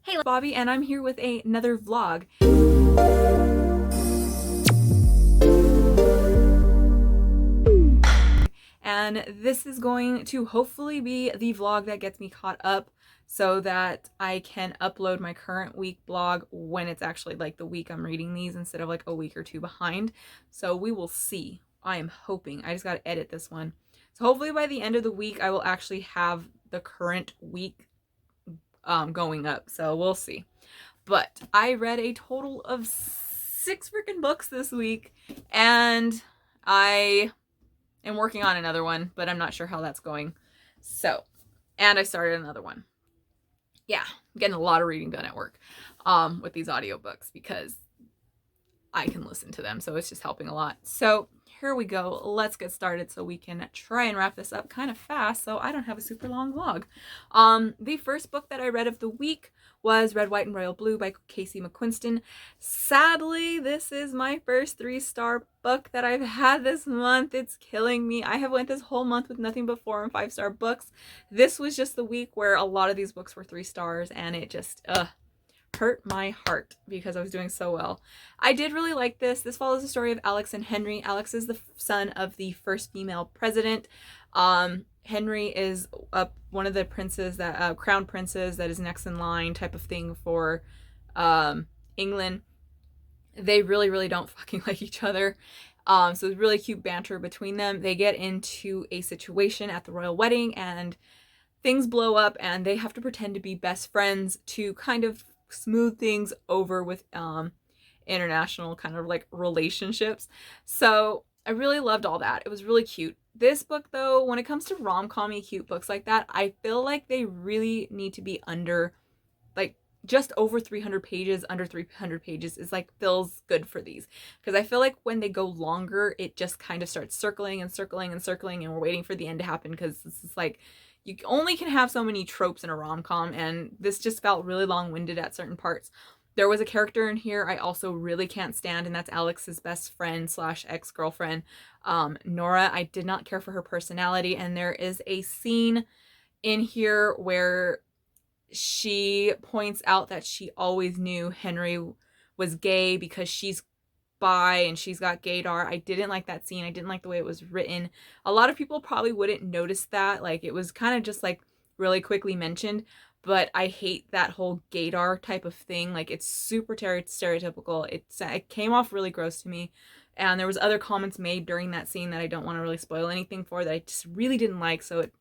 Hey, Bobby, and I'm here with another vlog. And this is going to hopefully be the vlog that gets me caught up so that I can upload my current week blog when it's actually like the week I'm reading these instead of like a week or two behind. So we will see. I am hoping. I just got to edit this one. So hopefully by the end of the week, I will actually have the current week going up. So we'll see. But I read a total of 6 freaking books this week, and I am working on another one, but I'm not sure how that's going. So, and I started another one. Yeah, I'm getting a lot of reading done at work with these audiobooks because I can listen to them, so it's just helping a lot. So here we go. Let's get started so we can try and wrap this up kind of fast so I don't have a super long vlog. The first book that I read of the week was Red, White, and Royal Blue by Casey Mcquinston. Sadly, this is my first 3-star book that I've had this month. It's killing me. I have went this whole month with nothing but 4 and 5-star books. This was just the week where a lot of these books were 3 stars, and it just, hurt my heart because I was doing so well. I did really like this. This follows the story of Alex and Henry. Alex is the son of the first female president. Henry is one of the princes that crown princes that is next in line type of thing for England. They really don't fucking like each other. So it's really cute banter between them. They get into a situation at the royal wedding and things blow up and they have to pretend to be best friends to kind of smooth things over with international kind of like relationships. So I really loved all that. It was really cute. This book though, when it comes to rom-com-y cute books like that, I feel like they really need to be under like just over 300 pages. Under 300 pages is like feels good for these, because I feel like when they go longer it just kind of starts circling and circling and circling and we're waiting for the end to happen, because this is like you only can have so many tropes in a rom-com, and this just felt really long-winded at certain parts. There was a character in here I also really can't stand, and that's Alex's best friend slash ex-girlfriend, Nora. I did not care for her personality, and there is a scene in here where she points out that she always knew Henry was gay because she's bi and she's got gaydar. I didn't like that scene. I didn't like the way it was written. A lot of people probably wouldn't notice that. Like it was kind of just like really quickly mentioned, but I hate that whole gaydar type of thing. Like it's super stereotypical. It came off really gross to me. And there was other comments made during that scene that I don't want to really spoil anything for, that I just really didn't like. So it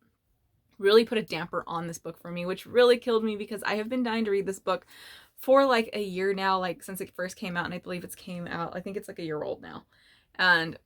really put a damper on this book for me, which really killed me because I have been dying to read this book for like a year now, like since it first came out, and I believe it's came out, I think it's like a year old now. And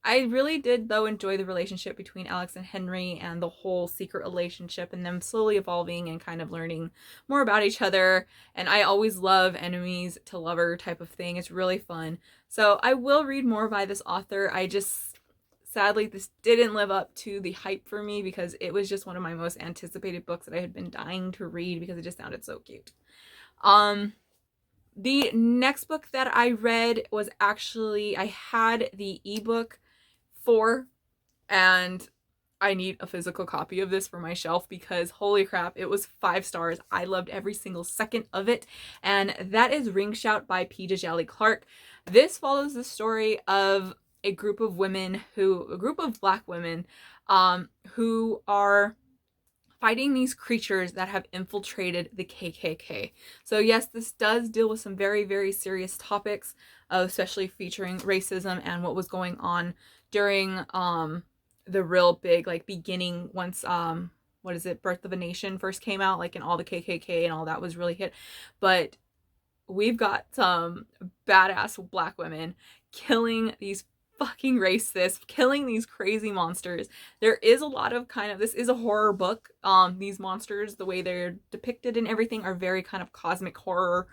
I really did though enjoy the relationship between Alex and Henry and the whole secret relationship and them slowly evolving and kind of learning more about each other. And I always love enemies to lover type of thing. It's really fun. So I will read more by this author. I just sadly this didn't live up to the hype for me because it was just one of my most anticipated books that I had been dying to read because it just sounded so cute. The next book that I read was actually, I had the ebook for, and I need a physical copy of this for my shelf because holy crap, it was 5 stars. I loved every single second of it. And that is Ring Shout by P. Djali Clark. This follows the story of a group of black women who are fighting these creatures that have infiltrated the KKK. So yes, this does deal with some very serious topics, especially featuring racism and what was going on during the real big like beginning once Birth of a Nation first came out, like, and all the KKK and all that was really hit. But we've got some badass black women killing these fucking racist, killing these crazy monsters. There is a lot of this is a horror book. These monsters, the way they're depicted and everything, are very kind of cosmic horror.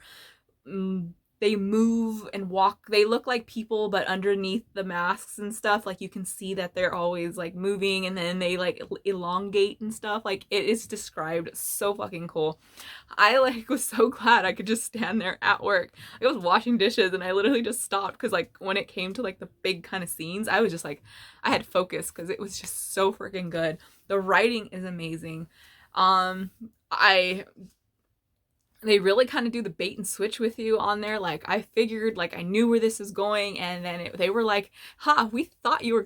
They move and walk. They look like people, but underneath the masks and stuff, like you can see that they're always like moving, and then they like elongate and stuff. Like it is described so fucking cool. I like was so glad I could just stand there at work. I was washing dishes and I literally just stopped because like when it came to like the big kind of scenes, I was just like, I had focus because it was just so freaking good. The writing is amazing. I they really kind of do the bait and switch with you on there. Like, I figured, like, I knew where this is going, and then they were like, ha, we thought you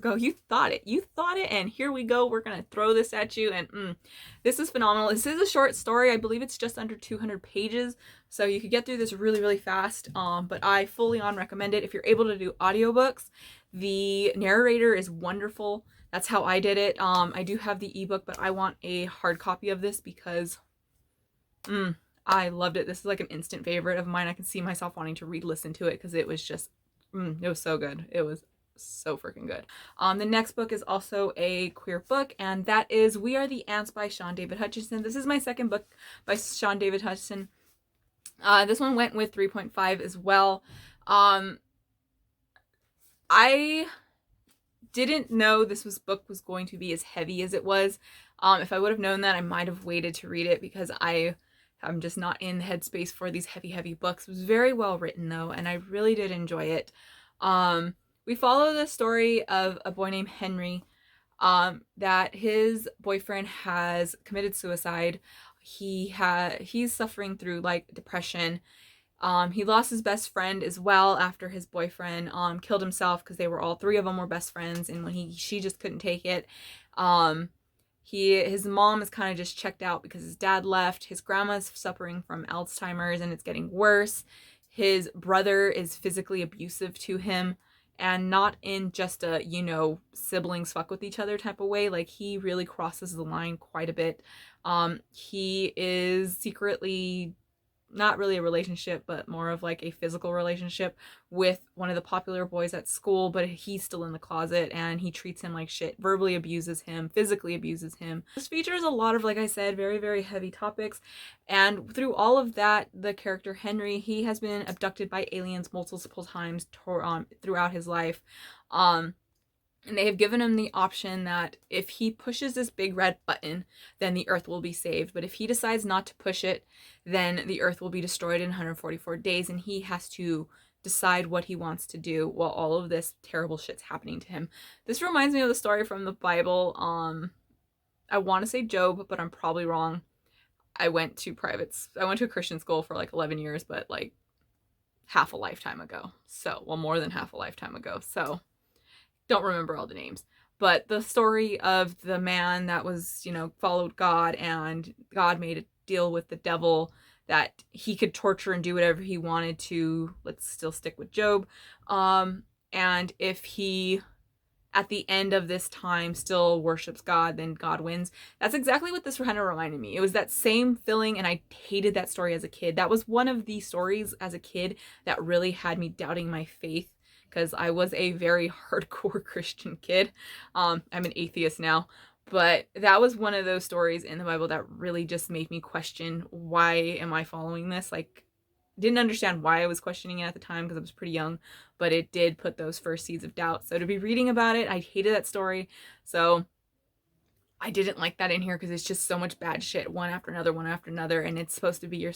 thought it, and here we go, we're gonna throw this at you. And this is phenomenal. This is a short story. I believe it's just under 200 pages, so you could get through this really, really fast. But I fully on recommend it if you're able to do audiobooks. The narrator is wonderful. That's how I did it. I do have the ebook, but I want a hard copy of this because I loved it. This is like an instant favorite of mine. I can see myself wanting to re-listen to it because it was just, it was so good. It was so freaking good. The next book is also a queer book, and that is We Are the Ants by Sean David Hutchinson. This is my second book by Sean David Hutchinson. This one went with 3.5 as well. I didn't know this book was going to be as heavy as it was. If I would have known that, I might have waited to read it because I'm just not in the headspace for these heavy books. It was very well written though, and I really did enjoy it. We follow the story of a boy named Henry, that his boyfriend has committed suicide. He's suffering through like depression. He lost his best friend as well after his boyfriend killed himself because all three of them were best friends, and when she just couldn't take it. His mom is kind of just checked out because his dad left. His grandma's suffering from Alzheimer's and it's getting worse. His brother is physically abusive to him, and not in just a, siblings fuck with each other type of way. Like, he really crosses the line quite a bit. He is secretly not really a relationship, but more of like a physical relationship with one of the popular boys at school, but he's still in the closet and he treats him like shit, verbally abuses him, physically abuses him. This features a lot of, like I said, very, very heavy topics. And through all of that, the character Henry, he has been abducted by aliens multiple times throughout his life. And they have given him the option that if he pushes this big red button, then the Earth will be saved. But if he decides not to push it, then the Earth will be destroyed in 144 days. And he has to decide what he wants to do while all of this terrible shit's happening to him. This reminds me of the story from the Bible. I want to say Job, but I'm probably wrong. I went to a Christian school for like 11 years, but like half a lifetime ago. More than half a lifetime ago. So don't remember all the names, but the story of the man that was, followed God, and God made a deal with the devil that he could torture and do whatever he wanted to. Let's still stick with Job. And if he, at the end of this time, still worships God, then God wins. That's exactly what this kind of reminded me. It was that same feeling, and I hated that story as a kid. That was one of the stories as a kid that really had me doubting my faith, because I was a very hardcore Christian kid. I'm an atheist now, but that was one of those stories in the Bible that really just made me question, why am I following this? Like, didn't understand why I was questioning it at the time because I was pretty young, but it did put those first seeds of doubt. So to be reading about it, I hated that story. So I didn't like that in here because it's just so much bad shit, one after another, and it's supposed to be your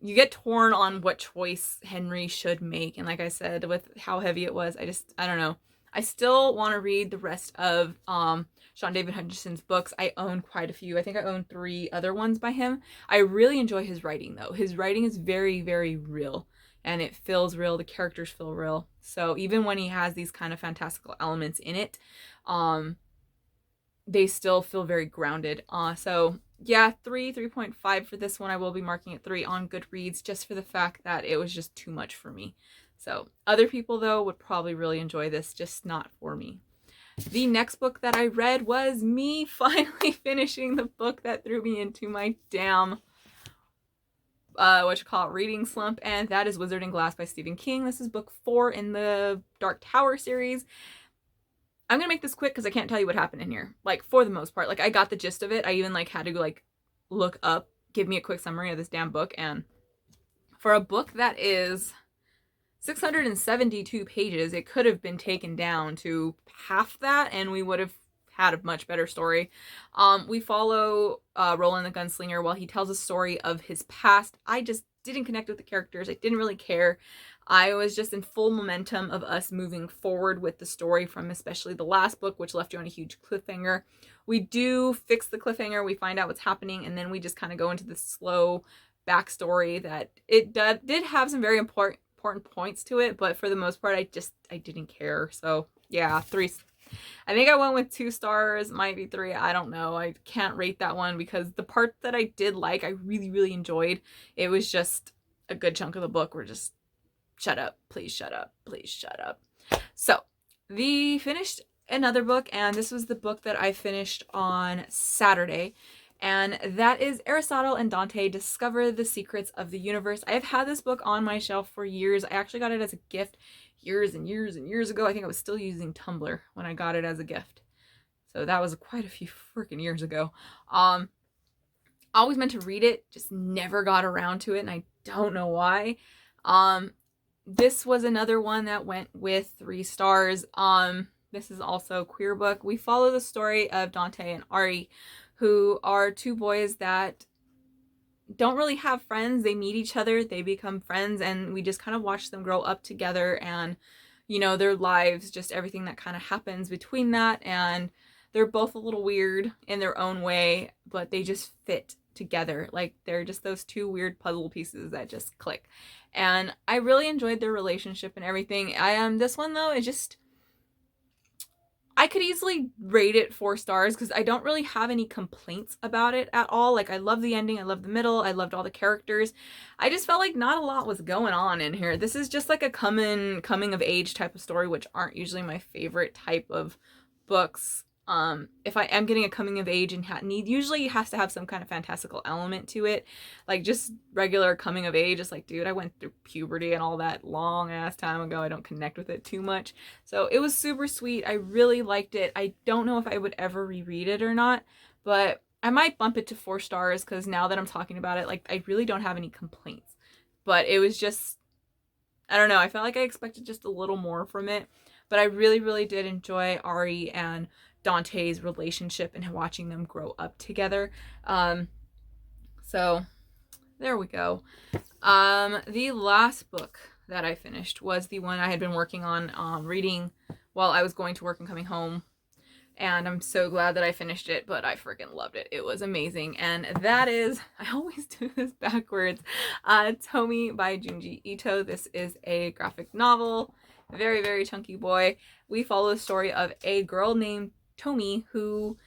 you get torn on what choice Henry should make. And like I said, with how heavy it was, I don't know. I still want to read the rest of Sean David Hutchinson's books. I own quite a few. I think I own 3 other ones by him. I really enjoy his writing though. His writing is very, very real, and it feels real. The characters feel real. So even when he has these kind of fantastical elements in it, they still feel very grounded. So yeah, 3.5 for this one. I will be marking it 3 on Goodreads just for the fact that it was just too much for me. So other people though would probably really enjoy this, just not for me. The next book that I read was me finally finishing the book that threw me into my damn reading slump, and that is Wizard and Glass by Stephen King. This is book 4 in the Dark Tower series. I'm gonna make this quick because I can't tell you what happened in here. Like, for the most part, like, I got the gist of it. I even like had to like look up, give me a quick summary of this damn book. And for a book that is 672 pages, it could have been taken down to half that and we would have had a much better story. We follow Roland the Gunslinger while he tells a story of his past. I just didn't connect with the characters. I didn't really care. I was just in full momentum of us moving forward with the story from especially the last book, which left you on a huge cliffhanger. we do fix the cliffhanger, we find out what's happening, and then we just kind of go into this slow backstory that it did have some very important points to it, but for the most part, I didn't care. So yeah, 3. I think I went with 2 stars, might be 3. I don't know. I can't rate that one because the part that I did like, I really, really enjoyed. It was just a good chunk of the book were just, shut up, please shut up, please shut up. So we finished another book, and this was the book that I finished on Saturday. And that is Aristotle and Dante Discover the Secrets of the Universe. I have had this book on my shelf for years. I actually got it as a gift years and years and years ago. I think I was still using Tumblr when I got it as a gift. So that was quite a few freaking years ago. Always meant to read it, just never got around to it, and I don't know why. This was another one that went with 3 stars. This is also a queer book. We follow the story of Dante and Ari, who are 2 boys that don't really have friends. They meet each other, they become friends, and we just kind of watch them grow up together and, you know, their lives, just everything that kind of happens between that. And they're both a little weird in their own way, but they just fit together. Like, they're just those 2 weird puzzle pieces that just click. And I really enjoyed their relationship and everything. This one though is just, I could easily rate it 4 stars because I don't really have any complaints about it at all. Like, I love the ending, I love the middle, I loved all the characters. I just felt like not a lot was going on in here. This is just like a coming of age type of story, which aren't usually my favorite type of books. If I am getting a coming of age and usually it has to have some kind of fantastical element to it. Like, just regular coming of age, it's like, dude, I went through puberty and all that long ass time ago. I don't connect with it too much. So it was super sweet. I really liked it. I don't know if I would ever reread it or not, but I might bump it to 4 stars because now that I'm talking about it, like, I really don't have any complaints. But it was just, I don't know, I felt like I expected just a little more from it. But I really, really did enjoy Ari and Dante's relationship and watching them grow up together. So there we go. The last book that I finished was the one I had been working on reading while I was going to work and coming home. And I'm so glad that I finished it, but I freaking loved it. It was amazing. And that is, I always do this backwards, Tomi by Junji Ito. This is a graphic novel. Very, very chunky boy. We follow the story of a girl named Tomi who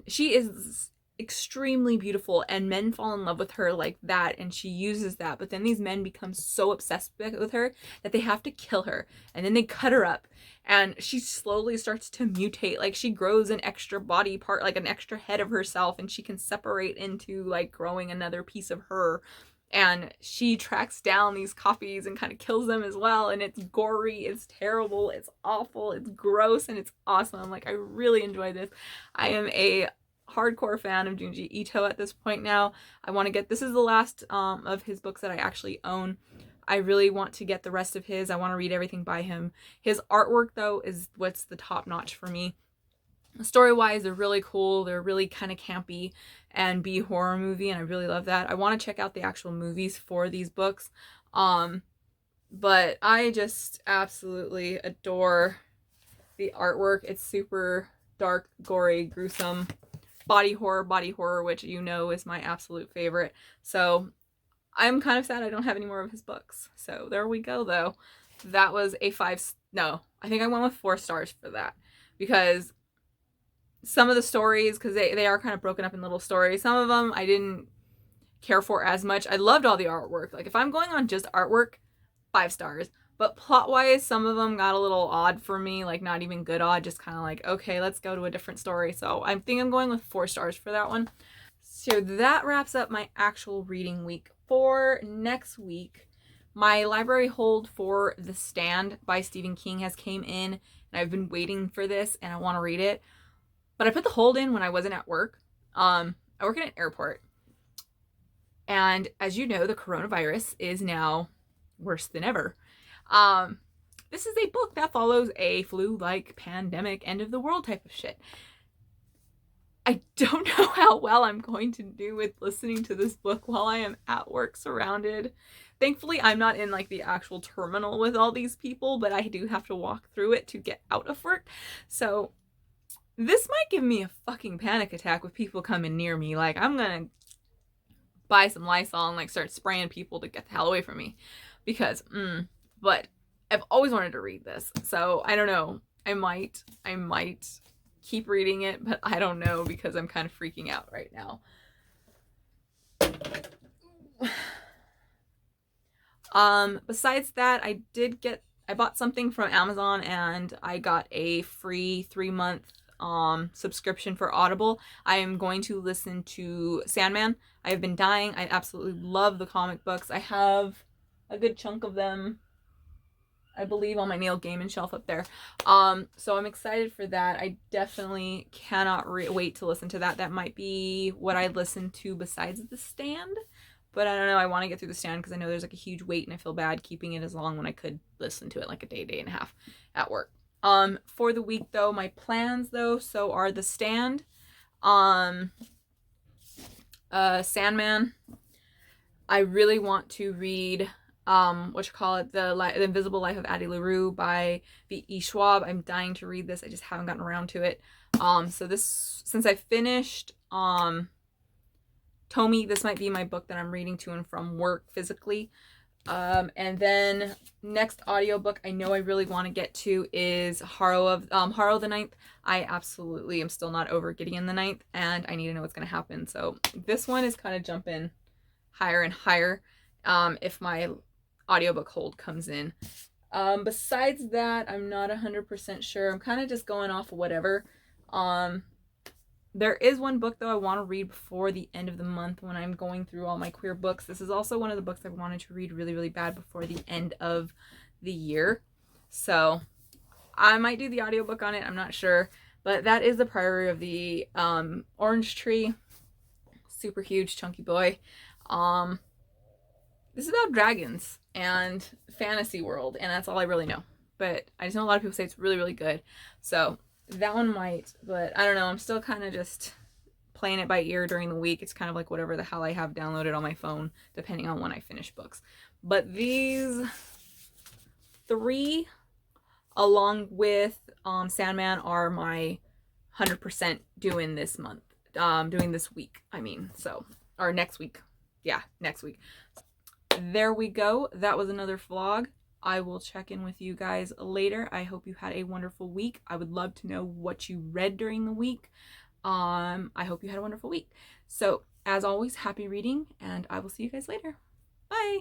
she is extremely beautiful and men fall in love with her like that, and she uses that, but then these men become so obsessed with her that they have to kill her, and then they cut her up and she slowly starts to mutate. Like, she grows an extra body part, like an extra head of herself, and she can separate into like growing another piece of her. And she tracks down these copies and kind of kills them as well. And it's gory, it's terrible, it's awful, it's gross, and it's awesome. Like, I really enjoy this. I am a hardcore fan of Junji Ito at this point now. I want to get, this is the last of his books that I actually own. I really want to get the rest of his. I want to read everything by him. His artwork, though, is what's the top notch for me. Story-wise, they're really cool. They're really kind of campy and B horror movie, and I really love that. I want to check out the actual movies for these books. But I just absolutely adore the artwork. It's super dark, gory, gruesome, body horror, which you know is my absolute favorite. So I'm kind of sad I don't have any more of his books. So there we go, though. That was a 5, no, I think I went with 4 stars for that, because some of the stories, because they are kind of broken up in little stories, some of them I didn't care for as much. I loved all the artwork. Like, if I'm going on just artwork, 5 stars. But plot-wise, some of them got a little odd for me, like not even good odd, just kind of like, okay, let's go to a different story. So I think I'm going with 4 stars for that one. So that wraps up my actual reading week. For next week, my library hold for The Stand by Stephen King has came in, and I've been waiting for this, and I want to read it. But I put the hold in when I wasn't at work. I work at an airport. And as you know, the coronavirus is now worse than ever. This is a book that follows a flu-like pandemic, end of the world type of shit. I don't know how well I'm going to do with listening to this book while I am at work surrounded. Thankfully, I'm not in like the actual terminal with all these people, but I do have to walk through it to get out of work. So This might give me a fucking panic attack with people coming near me. Like, I'm gonna buy some Lysol and like start spraying people to get the hell away from me. Because, but I've always wanted to read this. So I don't know. I might keep reading it, but I don't know because I'm kind of freaking out right now. Besides that, I bought something from Amazon and I got a free 3-month subscription for Audible. I am going to listen to Sandman. I have been dying. I absolutely love the comic books. I have a good chunk of them, I believe, on my Neil Gaiman shelf up there. So I'm excited for that. I definitely cannot wait to listen to that. That might be what I listen to besides The Stand. But I don't know, I want to get through The Stand because I know there's like a huge wait and I feel bad keeping it as long when I could listen to it like a day and a half at work. For the week though, my plans though, so are The Stand, Sandman. I really want to read, The Invisible Life of Addie LaRue by V.E. Schwab. I'm dying to read this. I just haven't gotten around to it. So this, since I finished, Tomi, this might be my book that I'm reading to and from work physically. And then next audiobook I know I really want to get to is Harrow the Ninth. I absolutely am still not over Gideon the Ninth, and I need to know what's going to happen. So this one is kind of jumping higher and higher if my audiobook hold comes in. Besides that, I'm not 100% sure. I'm kind of just going off of whatever. There is one book, though, I want to read before the end of the month when I'm going through all my queer books. This is also one of the books I wanted to read really, really bad before the end of the year. So I might do the audiobook on it. I'm not sure. But that is the priority of the Orange Tree. Super huge, chunky boy. This is about dragons and fantasy world, and that's all I really know. But I just know a lot of people say it's really, really good. So that one might, but I don't know. I'm still kind of just playing it by ear during the week. It's kind of like whatever the hell I have downloaded on my phone, depending on when I finish books. But these 3, along with Sandman, are my 100% doing this month. Doing this week, I mean. So, or next week. Yeah, next week. There we go. That was another vlog. I will check in with you guys later. I hope you had a wonderful week. I would love to know what you read during the week. I hope you had a wonderful week. So, as always, happy reading, and I will see you guys later. Bye!